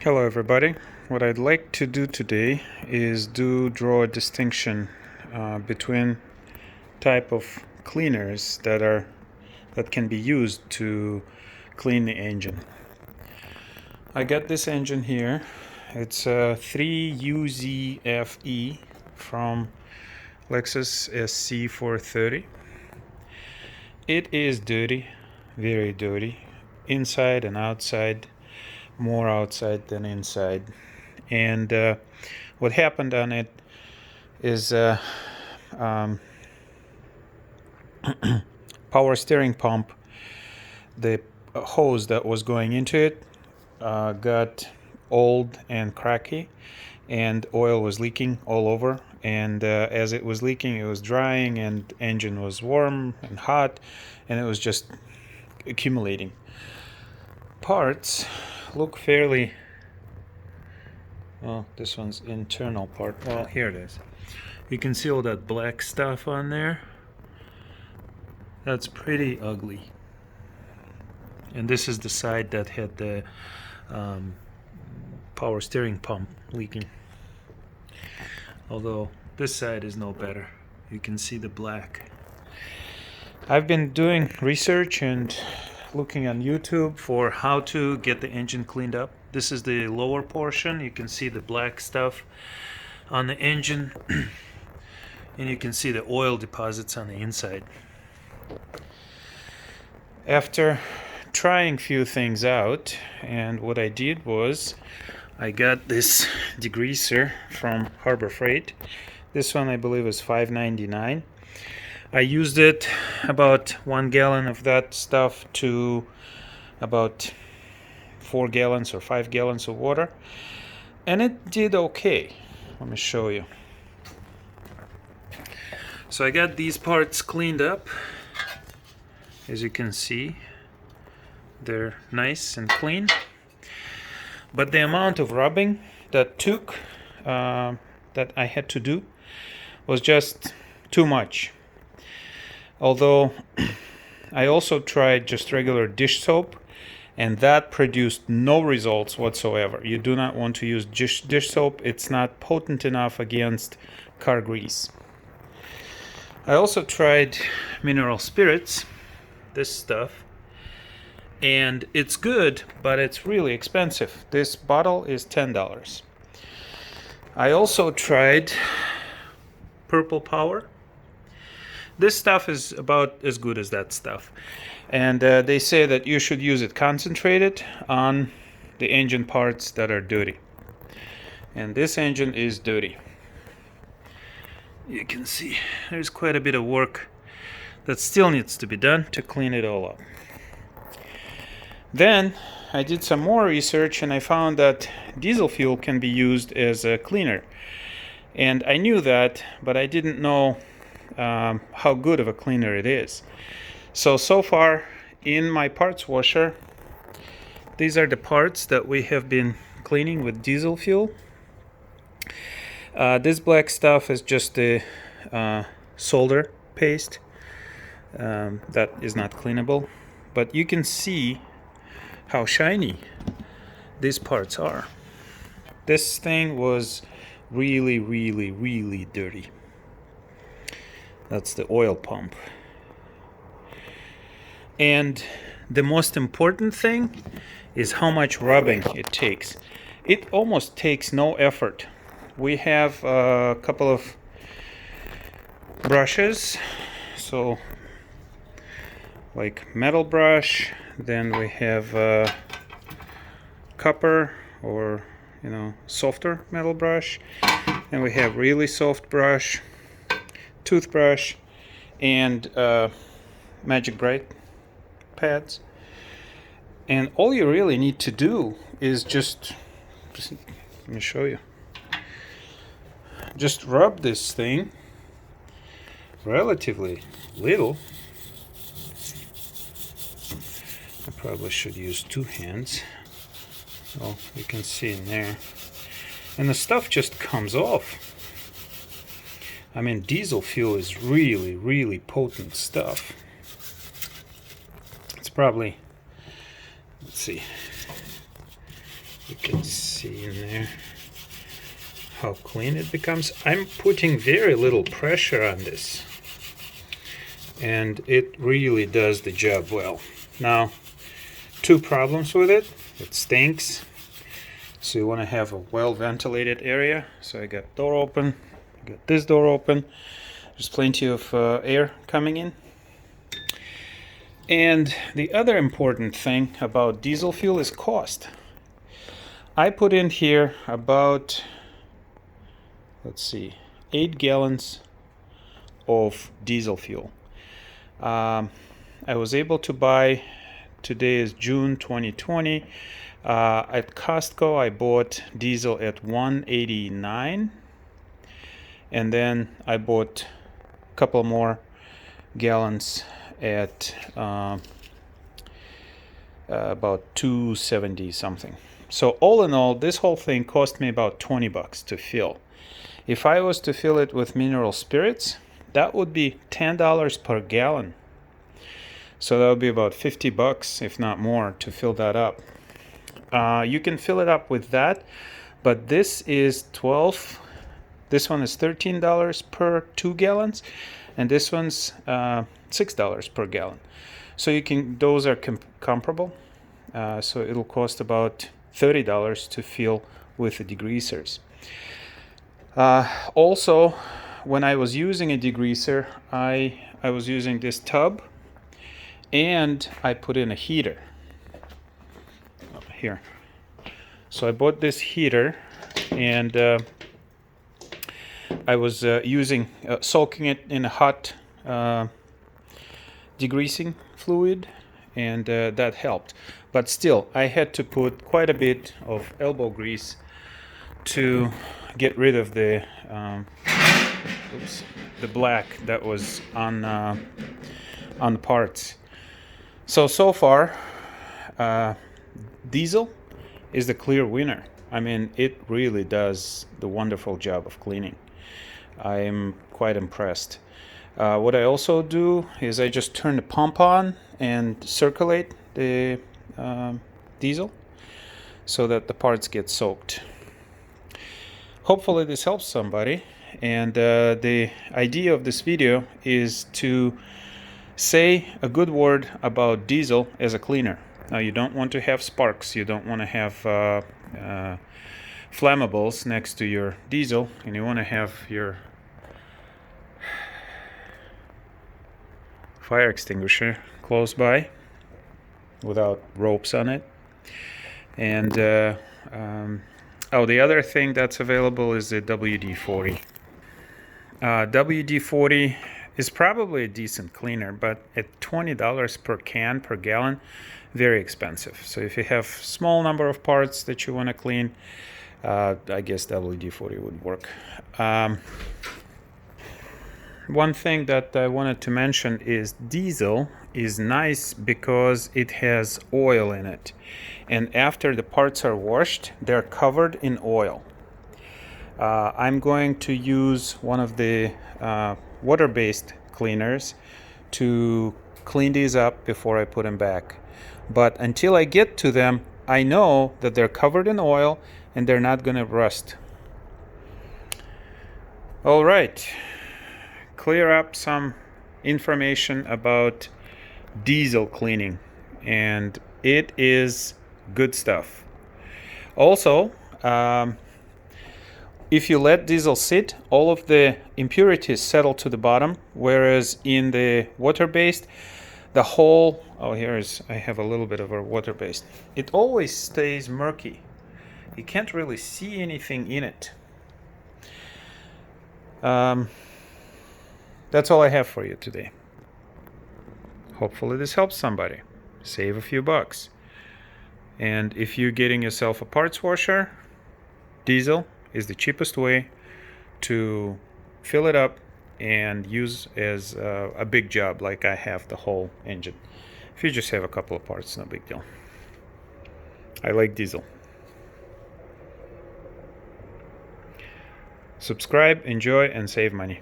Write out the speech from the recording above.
Hello everybody. What I'd like to do today is draw a distinction between type of cleaners that can be used to clean the engine. I got this engine here. It's a 3UZFE from Lexus SC430. It is dirty, very dirty, inside and outside. More outside than inside. And what happened on it is power steering pump, the hose that was going into it got old and cracky, and oil was leaking all over. And as it was leaking, it was drying, and engine was warm and hot, and it was just accumulating. Parts look fairly well. This one's internal part. Well, here it is. You can see all that black stuff on there. That's pretty ugly. And this is the side that had the power steering pump leaking. Although this side is no better. You can see the black. I've been doing research and looking on YouTube for how to get the engine cleaned up. This is the lower portion. You can see the black stuff on the engine and you can see the oil deposits on the inside. After trying few things out, and what I did was I got this degreaser from Harbor Freight. This one I believe is $5.99. I used it about 1 gallon of that stuff to about 4 gallons or 5 gallons of water, and it did okay. Let me show you. So I got these parts cleaned up. As you can see, they're nice and clean, but the amount of rubbing that I had to do was just too much. Although I also tried just regular dish soap, and that produced no results whatsoever. You do not want to use dish soap. It's not potent enough against car grease. I also tried mineral spirits, this stuff, and it's good, but it's really expensive. This bottle is $10. I also tried Purple Power. This stuff is about as good as that stuff, and they say that you should use it concentrated on the engine parts that are dirty, and this engine is dirty. You can see there's quite a bit of work that still needs to be done to clean it all up. Then I did some more research and I found that diesel fuel can be used as a cleaner, and I knew that, but I didn't know how good of a cleaner it is. So far in my parts washer, these are the parts that we have been cleaning with diesel fuel. This black stuff is just the solder paste that is not cleanable, but you can see how shiny these parts are. This thing was really, really, really dirty. That's the oil pump. And the most important thing is how much rubbing it takes. It almost takes no effort. We have a couple of brushes, so like metal brush, then we have copper or softer metal brush, and we have really soft brush, toothbrush, and Magic Bright pads. And all you really need to do is just let me show you. Just rub this thing relatively little. I probably should use 2 hands. Well, you can see in there, and the stuff just comes off. I mean, diesel fuel is really, really potent stuff. It's probably, let's see, you You can see in there how clean it becomes. I'm putting very little pressure on this, and it really does the job well. Now, two problems with it. It stinks, so you want to have a well ventilated area. So I got door open, got this door open. There's plenty of air coming in. And the other important thing about diesel fuel is cost. I put in here about, let's see, 8 gallons of diesel fuel. I was able to buy, today is June 2020, at Costco I bought diesel at $1.89, and then I bought a couple more gallons at about $2.70 something. So all in all, this whole thing cost me about $20 to fill. If I was to fill it with mineral spirits, that would be $10 per gallon. So that would be about $50, if not more, to fill that up. You can fill it up with that, but this is this one is $13 per 2 gallons, and this one's $6 per gallon. So you can, those are comparable. So it'll cost about $30 to fill with the degreasers. Also, when I was using a degreaser, I was using this tub, and I put in a heater here. So I bought this heater, and I was soaking it in a hot degreasing fluid, and that helped. But still, I had to put quite a bit of elbow grease to get rid of the black that was on the parts. So far, diesel is the clear winner. I mean, it really does the wonderful job of cleaning. I am quite impressed. What I also do is I just turn the pump on and circulate the diesel so that the parts get soaked. Hopefully this helps somebody, and the idea of this video is to say a good word about diesel as a cleaner. Now, you don't want to have sparks, you don't want to have flammables next to your diesel, and you want to have your fire extinguisher close by without ropes on it. And the other thing that's available is the WD-40. WD-40 is probably a decent cleaner, but at $20 per can per gallon, very expensive. So if you have small number of parts that you want to clean, I guess WD-40 would work. One thing that I wanted to mention is diesel is nice because it has oil in it, and after the parts are washed, they're covered in oil. I'm going to use one of the water-based cleaners to clean these up before I put them back. But until I get to them, I know that they're covered in oil and they're not going to rust. All right, clear up some information about diesel cleaning, and it is good stuff. Also, if you let diesel sit, all of the impurities settle to the bottom, whereas in the water-based, the whole, I have a little bit of a water-based, it always stays murky. You can't really see anything in it. That's all I have for you today. Hopefully this helps somebody. Save a few bucks. And if you're getting yourself a parts washer, diesel is the cheapest way to fill it up and use as a big job, like I have the whole engine. If you just have a couple of parts, no big deal. I like diesel. Subscribe, enjoy, and save money.